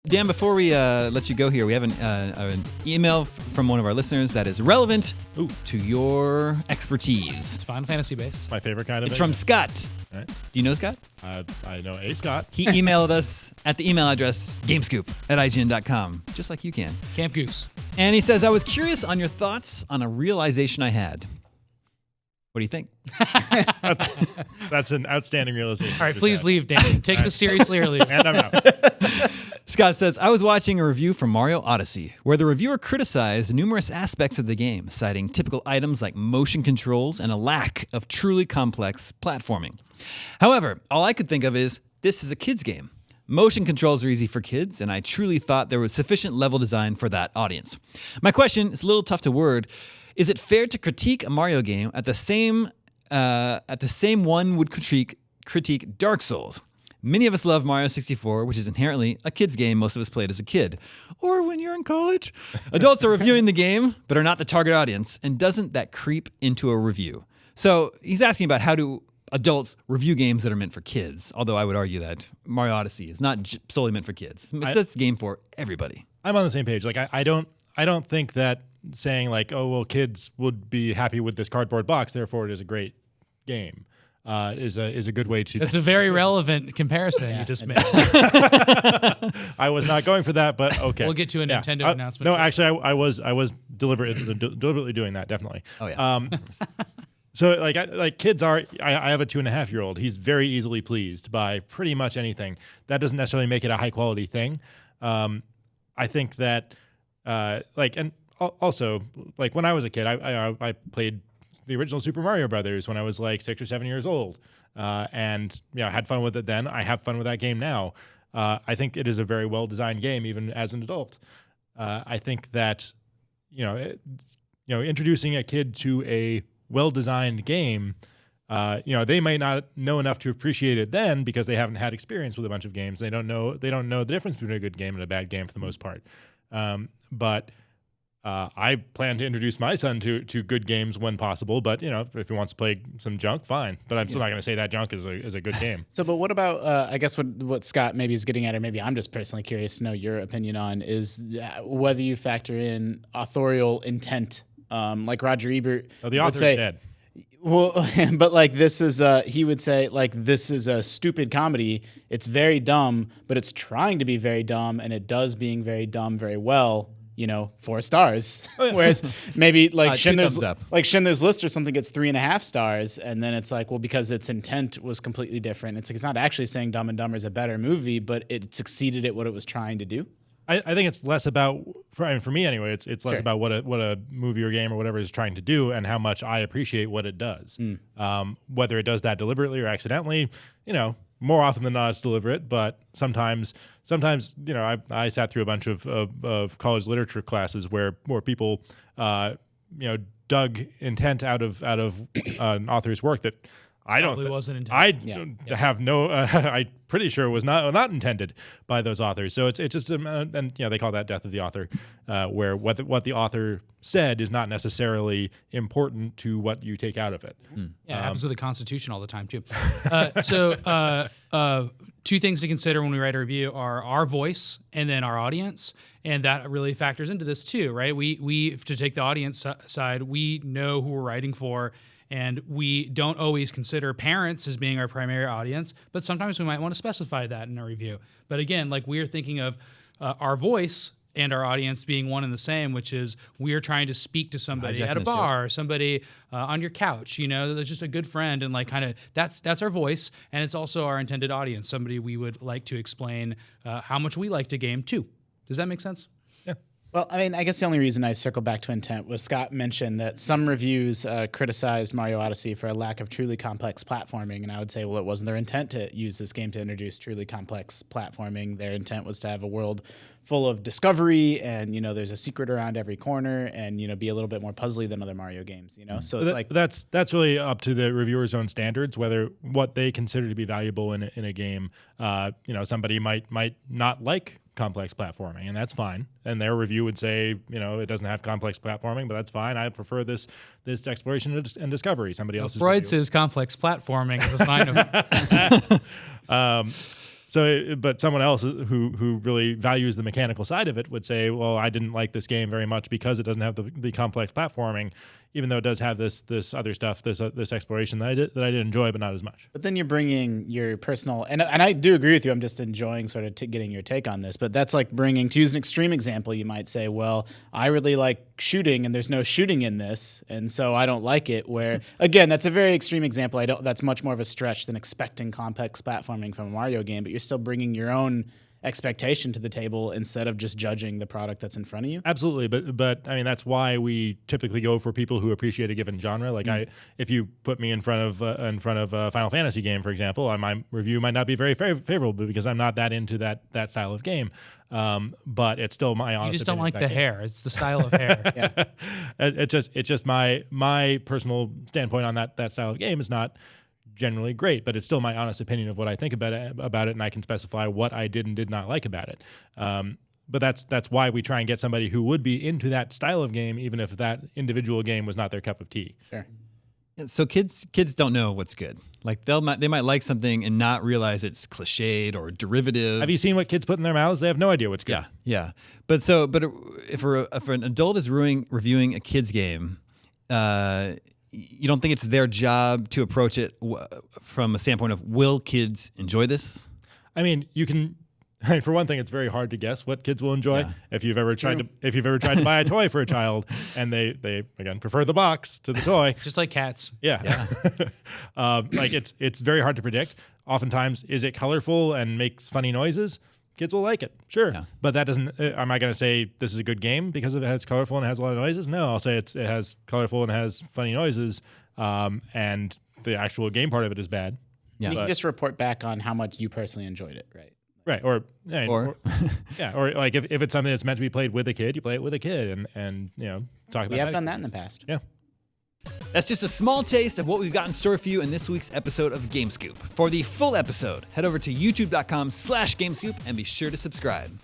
Dan, before we let you go here, we have an email from one of our listeners that is relevant to your expertise. It's Final Fantasy based. My favorite kind of. It's from Scott. Right. Do you know Scott? I know a Scott. He emailed us at the email address gamescoop@ign.com, just like you can. Camp Goose. And he says, I was curious on your thoughts on a realization I had. What do you think? That's an outstanding realization. All right, please leave, Dan. Take this seriously or leave. And I'm out. Scott says, I was watching a review from Mario Odyssey, where the reviewer criticized numerous aspects of the game, citing typical items like motion controls and a lack of truly complex platforming. However, all I could think of is, this is a kid's game. Motion controls are easy for kids, and I truly thought there was sufficient level design for that audience. My question is a little tough to word. Is it fair to critique a Mario game at the same one would critique Dark Souls? Many of us love Mario 64, which is inherently a kid's game most of us played as a kid. Or when you're in college. Adults are reviewing the game, but are not the target audience, and doesn't that creep into a review? So he's asking about how do adults review games that are meant for kids, although I would argue that Mario Odyssey is not solely meant for kids. It's a game for everybody. I'm on the same page. Like I don't think that saying like, oh well, kids would be happy with this cardboard box, therefore it is a great game, is a good way to. That's a very relevant comparison you just made. I was not going for that, but okay. We'll get to a Nintendo announcement. No, actually, I was deliberately doing that, definitely. Oh yeah. So like kids are. I have a 2.5-year-old. He's very easily pleased by pretty much anything. That doesn't necessarily make it a high quality thing. I think that and also like when I was a kid, I played the original Super Mario Brothers when I was like 6 or 7 years old, and had fun with it then. I have fun with that game now. I think it is a very well designed game, even as an adult. I think that introducing a kid to a well-designed game, they might not know enough to appreciate it then because they haven't had experience with a bunch of games. They don't know the difference between a good game and a bad game for the most part. But I plan to introduce my son to good games when possible. But if he wants to play some junk, fine. But I'm still not going to say that junk is a good game. So, but what about I guess what Scott maybe is getting at, or maybe I'm just personally curious to know your opinion on, is whether you factor in authorial intent. Like Roger Ebert the author would say, is dead. Well, but like this is he would say like this is a stupid comedy. It's very dumb, but it's trying to be very dumb, and it does being very dumb very well. 4 stars. Whereas maybe like Schindler's List or something gets 3.5 stars, and then it's like, well, because its intent was completely different. It's not actually saying Dumb and Dumber is a better movie, but it succeeded at what it was trying to do. I think it's less about, for me anyway, it's less about what a movie or game or whatever is trying to do and how much I appreciate what it does. Whether it does that deliberately or accidentally, more often than not it's deliberate, but sometimes I sat through a bunch of college literature classes where people dug intent out of an author's work that I don't. Wasn't intended. Have no. I'm pretty sure it was not intended by those authors. So it's just and they call that death of the author, where what the author said is not necessarily important to what you take out of it. Yeah, it happens with the Constitution all the time too. So 2 things to consider when we write a review are our voice and then our audience, and that really factors into this too, right? We to take the audience side, we know who we're writing for. And we don't always consider parents as being our primary audience, but sometimes we might want to specify that in a review. But again, like we're thinking of our voice and our audience being one and the same, which is we're trying to speak to somebody at a bar, or somebody on your couch, that's just a good friend, and like kind of that's our voice, and it's also our intended audience, somebody we would like to explain how much we like to game to. Does that make sense? Well, I mean, I guess the only reason I circle back to intent was Scott mentioned that some reviews criticized Mario Odyssey for a lack of truly complex platforming, and I would say, well, it wasn't their intent to use this game to introduce truly complex platforming. Their intent was to have a world full of discovery, and there's a secret around every corner, and be a little bit more puzzly than other Mario games. So it's that's really up to the reviewer's own standards, whether what they consider to be valuable in a game. Somebody might not like complex platforming, and that's fine. And their review would say, it doesn't have complex platforming, but that's fine. I prefer this exploration and discovery. Somebody else's Freud says complex platforming is a sign of But someone else who really values the mechanical side of it would say, well, I didn't like this game very much because it doesn't have the complex platforming, even though it does have this other stuff, this exploration that I did enjoy, but not as much. But then you're bringing your personal, and I do agree with you. I'm just enjoying sort of getting your take on this. But that's like bringing, to use an extreme example, you might say, well, I really like shooting, and there's no shooting in this, and so I don't like it. Where again, that's a very extreme example. That's much more of a stretch than expecting complex platforming from a Mario game. But you're still bringing your own expectation to the table instead of just judging the product that's in front of you. Absolutely, but I mean that's why we typically go for people who appreciate a given genre. Like if you put me in front of a Final Fantasy game, for example, my review might not be very favorable because I'm not that into that style of game. But it's still my honest. You just don't like the game. hair. It's the style of hair. It's just my personal standpoint on that style of game is not generally great, but it's still my honest opinion of what I think about it, and I can specify what I did and did not like about it. But that's why we try and get somebody who would be into that style of game, even if that individual game was not their cup of tea. Sure. So kids don't know what's good. Like they might like something and not realize it's cliched or derivative. Have you seen what kids put in their mouths? They have no idea what's good. Yeah. But if an adult is reviewing a kid's game, you don't think it's their job to approach it from a standpoint of, will kids enjoy this? I mean, for one thing, it's very hard to guess what kids will enjoy. Yeah. If you've ever tried to buy a toy for a child and they again prefer the box to the toy. Just like cats. Yeah. Like it's very hard to predict. Oftentimes, is it colorful and makes funny noises? Kids will like it, sure. Yeah. But that doesn't, am I going to say this is a good game because it has colorful and it has a lot of noises? No, I'll say it has colorful and has funny noises, and the actual game part of it is bad. Yeah. You can just report back on how much you personally enjoyed it, right? Right. Or like if it's something that's meant to be played with a kid, you play it with a kid and talk about it. We have done that in the past. Yeah. That's just a small taste of what we've got in store for you in this week's episode of GameScoop. For the full episode, head over to youtube.com/GameScoop and be sure to subscribe.